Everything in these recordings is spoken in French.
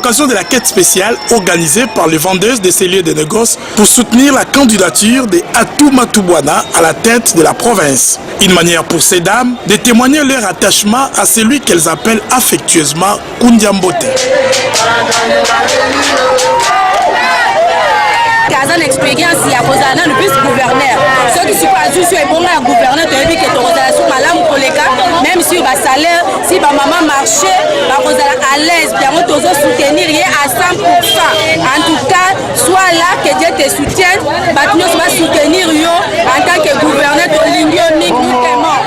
l'occasion de la quête spéciale organisée par les vendeuses de ces lieux de négoce pour soutenir la candidature de Atou Matubwana à la tête de la province. Une manière pour ces dames de témoigner leur attachement à celui qu'elles appellent affectueusement Kundiambote. Une expérience il y a le vice-gouverneur. Ceux qui sont pas juste les bons gouverneurs, tu as vu que tu as sur malam pour les cas, même si le salaire, si ma maman marchait, à l'aise, bien on doit soutenir à 100%. En tout cas, soit là que Dieu te soutienne, nous va soutenir en tant que gouverneur de l'Union, nous t'aimons.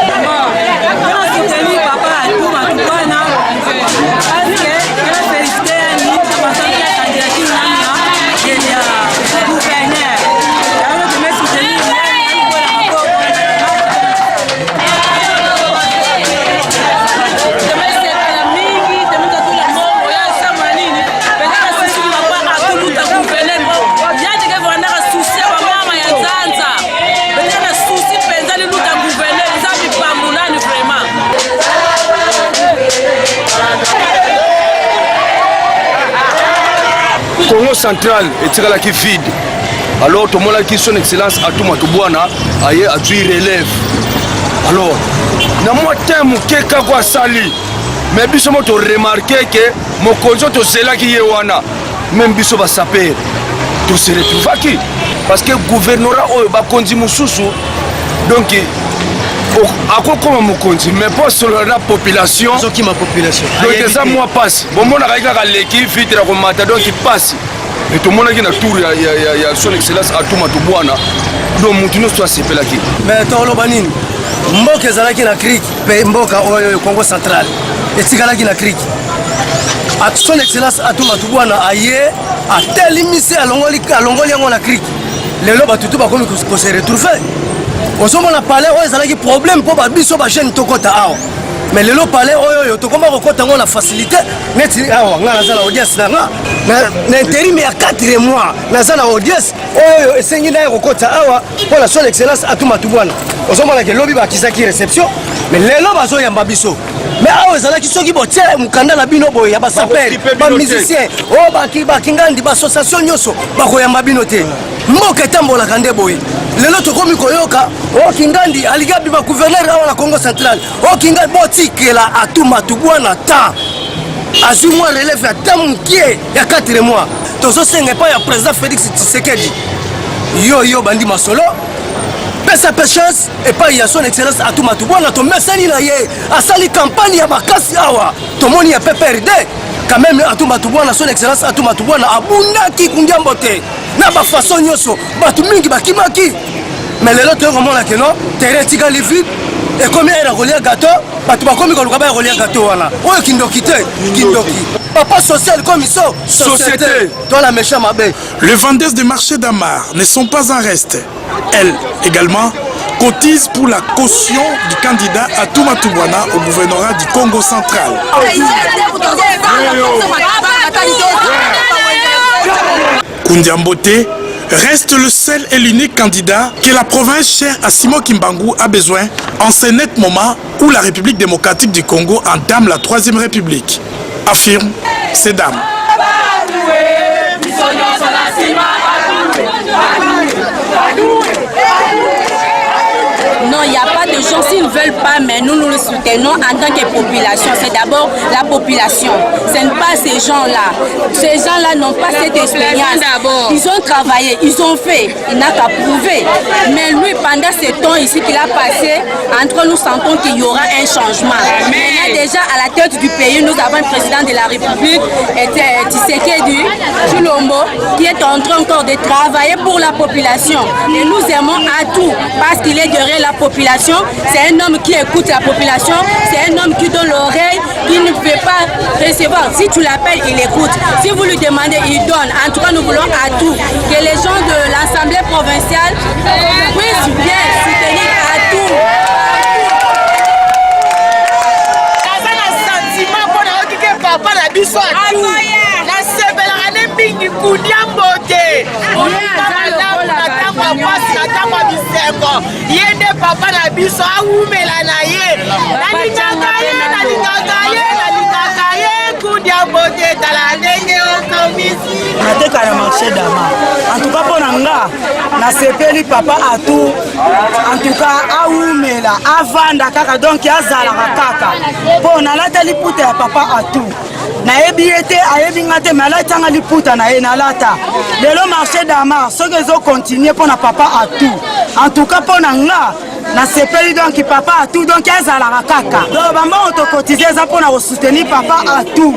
Congo central est qui vide. Alors tout le monde qui son excellence Atou Matubwana a dû relève. Alors, na moi thème keka kwa sali. Mais biso mo to remarquer que mon konzo to cela qui yewana. Même biso ba saper. To se retrouver qui parce que gouvernorat o ba konzi mususu. Donc ako comme mokonzi mais pas sur la population qui ma population donc ça moi passe bon mon arrêta l'équipe filtre comme matador qui passe et tout le monde qui na tour ya son excellence Atou Matubwana donc mutino soit sepela qui mais to lo banini mboka ezalaki na crique pe mboka oyo Congo central etikala ki na crique at son excellence Atou Matubwana aye atelimisi alongoli yango na crique lelo batutu bakomi ko se retrouver osomona palais oyo ezalaki problème mpo babiso bajeune tokota awa mais lelo palais oyo tokoma kokota yango na facilité neti awa nga naza na audience nanga na intérim ya 4 mois naza na audience oyo esengi naye kokota awa mpo na son excellence Atou Matubwana osomona ke lobi bakisaki réception mais lelo bazoyamba biso mais awa ezalaki soki botie mokanda na bino boye ya basapere bamusicien oyo bakingandi bassociation nyonso bakoyamba bino te mboka etambolaka nde boye lelo tokomi koyoka okingandi aligabi ba gouverneur awa na Congo central okingandi botikela Atou Matubwana ta azwi mwa relève ya tamukie ya 4 mois tozosenga pa ya président Félix Tshisekedi yo bandi masolo pesa pêcheuse et pas ya son excellence Atou Matubwana to mesani na ye asali campagne ya bakasi awa tomoni ya PPRD quand même Atou Matubwana son excellence Atou Matubwana abundaki Kundiambote na ba façon nyonso batu mingi bakimaki mais lelo to komona ke no terrain tikali vide et comme era kolia gâteau batu bakomi koluka ba kolia gâteau wana oyo kindoki te kindoki papa social comme iso société toi la méchant mabe. Les vendeuses de marché d'Amar ne sont pas en reste. Elles également cotisent pour la caution du candidat Atou Matubwana au gouvernorat du Congo central. Kundiambote reste le seul et l'unique candidat que la province chère à Simon Kimbangu a besoin en ce net moment où la République démocratique du Congo entame la 3e République, affirme ces dames. Non, il n'y a pas de gens, s'ils ne veulent pas, mais nous le soutenons en tant que population. C'est d'abord la population. Ce n'est pas ces gens-là. Ces gens-là n'ont pas cette expérience. Ils ont travaillé, ils ont fait, il n'a qu'à prouver. Mais lui, pendant ce temps ici qu'il a passé, entre nous sentons qu'il y aura un changement. Mais déjà à la tête du pays, nous avons le président de la République, Tshisekedi Tshilombo, qui est en train encore de travailler pour la population. Et nous aimons Atou parce qu'il est derrière la population. C'est un homme qui écoute la population, c'est un homme qui donne l'oreille, qui ne peut pas recevoir. Si tu l'appelles, il écoute. Si vous lui demandez, il donne. En tout cas, nous voulons Atou. Que les gens de l'Assemblée provinciale puissent bien soutenir Atou. Yende papa na biso awumela na ye nalingaka ye Kundiambote tala ndenge nateka na marché d'ama en tout cas mpona nga nasepeli papa Atou en tout cas aumela avanda kaka donc azalaka kaka mpo nalata liputa ya papa Atou nayebi ye te ayebi nga te me alatanga liputa na ye nalata lelo marché d'ama soki ezokontinue mpona papa Atou en tout cas mpona nga nasepeli donc papa Atou donc azalaka kaka donc bambongo tokotize eza mpona kosoutenir papa Atou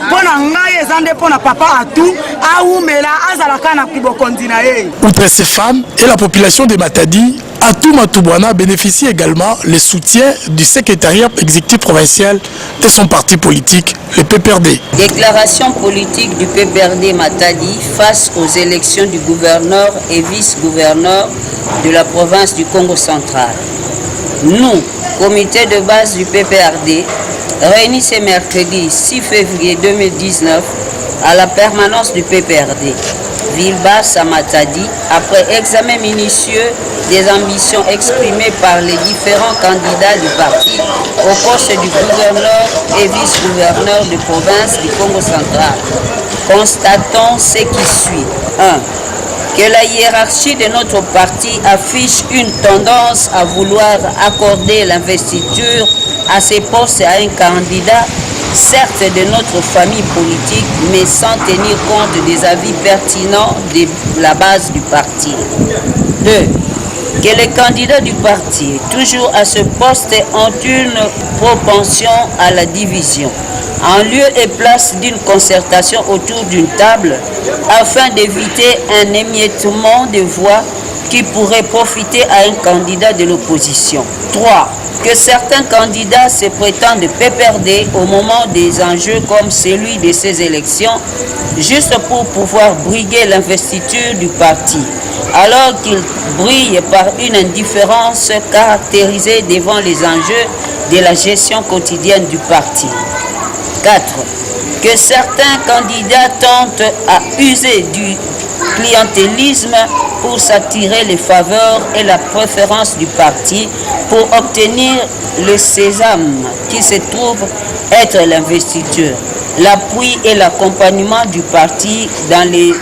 mpona ngai eza nde mpona papa Atou aumela azalaka na kibokondi na ye. Outre ces femmes et la population de Matadi, Atou Matoubouana bénéficie également le soutien du secrétariat exécutif provincial de son parti politique, le PPRD. Déclaration politique du PPRD Matadi face aux élections du gouverneur et vice-gouverneur de la province du Congo central. Nous, comité de base du PPRD, réunis ce mercredi 6 février 2019 à la permanence du PPRD, ville basse à Matadi, après examen minutieux des ambitions exprimées par les différents candidats du parti au poste du gouverneur et vice-gouverneur de province du Congo central. Constatons ce qui suit. 1. Que la hiérarchie de notre parti affiche une tendance à vouloir accorder l'investiture à ces postes à un candidat, certes de notre famille politique, mais sans tenir compte des avis pertinents de la base du parti. 2. Que les candidats du parti, toujours à ce poste, ont une propension à la division, en lieu et place d'une concertation autour d'une table, afin d'éviter un émiettement de voix qui pourrait profiter à un candidat de l'opposition. 3. Que certains candidats se prétendent PPRD au moment des enjeux comme celui de ces élections, juste pour pouvoir briguer l'investiture du parti, alors qu'ils brillent par une indifférence caractérisée devant les enjeux de la gestion quotidienne du parti. 4. Que certains candidats tentent à user du clientélisme pour s'attirer les faveurs et la préférence du parti pour obtenir le sésame qui se trouve être l'investiture, l'appui et l'accompagnement du parti dans les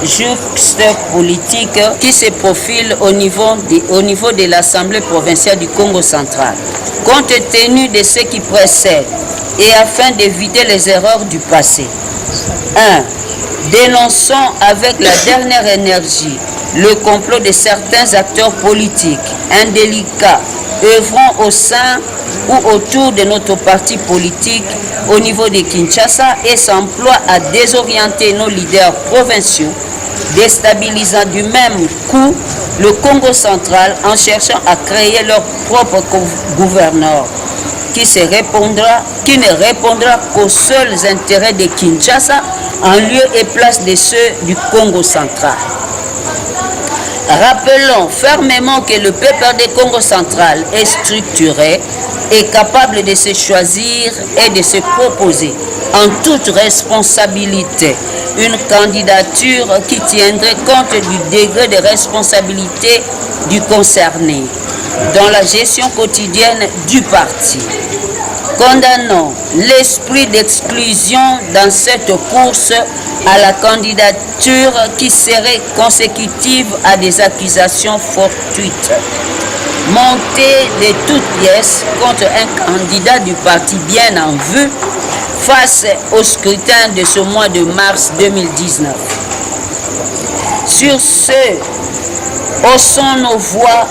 justes politiques qui se profilent au niveau de l'Assemblée provinciale du Congo central. Compte tenu de ce qui précède et afin d'éviter les erreurs du passé. 1. Dénonçons avec la dernière énergie le complot de certains acteurs politiques indélicats œuvrant au sein ou autour de notre parti politique au niveau de Kinshasa et s'emploient à désorienter nos leaders provinciaux, déstabilisant du même coup le Congo central en cherchant à créer leur propre gouverneur qui ne répondra qu'aux seuls intérêts de Kinshasa en lieu et place de ceux du Congo central. Rappelons fermement que le PPRD Congo central est structuré et capable de se choisir et de se proposer en toute responsabilité une candidature qui tiendrait compte du degré de responsabilité du concerné dans la gestion quotidienne du parti. Condamnons l'esprit d'exclusion dans cette course à la candidature qui serait consécutive à des accusations fortuites, montées de toutes pièces contre un candidat du parti bien en vue face au scrutin de ce mois de mars 2019. Sur ce, haussons nos voix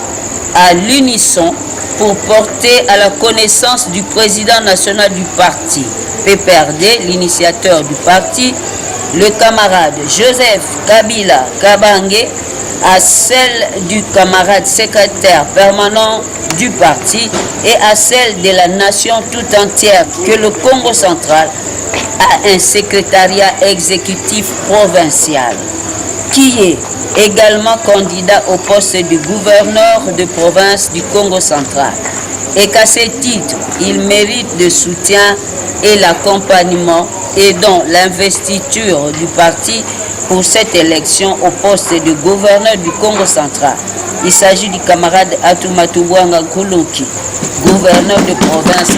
à l'unisson pour porter à la connaissance du président national du parti, PPRD, l'initiateur du parti, le camarade Joseph Kabila Kabange, à celle du camarade secrétaire permanent du parti et à celle de la nation tout entière que le Congo central a un secrétariat exécutif provincial qui est également candidat au poste de gouverneur de province du Congo central et qu'à ce titre, il mérite le soutien et l'accompagnement et dont l'investiture du parti pour cette élection au poste de gouverneur du Congo central. Il s'agit du camarade Atou Matoubouana Nkuluki, gouverneur de province.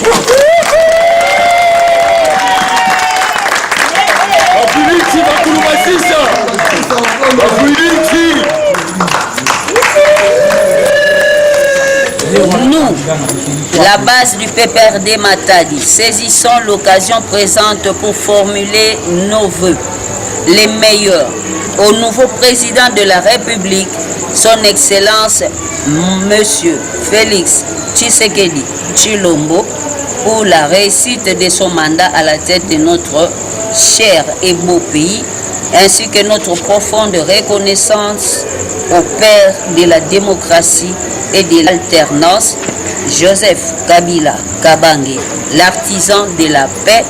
Nous, la base du PPRD Matadi, saisissons l'occasion présente pour formuler nos vœux, les meilleurs, au nouveau président de la République, son Excellence Monsieur Félix Tshisekedi Tshilombo, pour la réussite de son mandat à la tête de notre cher et beau pays, ainsi que notre profonde reconnaissance au Père de la démocratie et de l'alternance, Joseph Kabila Kabange, l'artisan de la paix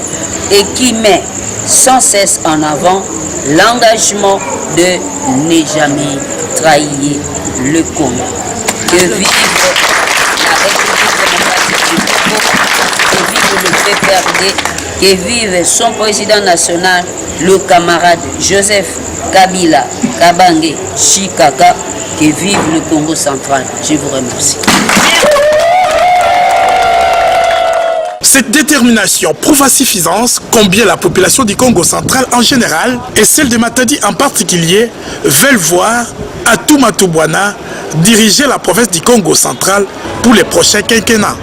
et qui met sans cesse en avant l'engagement de ne jamais trahir le Congo. Que vive la République démocratique du Congo, que vive le PPRD, que vive son président national, le camarade Joseph Kabila Kabange Chikaka, que vive le Congo central. Je vous remercie. Cette détermination prouve à suffisance combien la population du Congo central en général et celle de Matadi en particulier veulent voir Atou Matubwana diriger la province du Congo central pour les prochains quinquennats.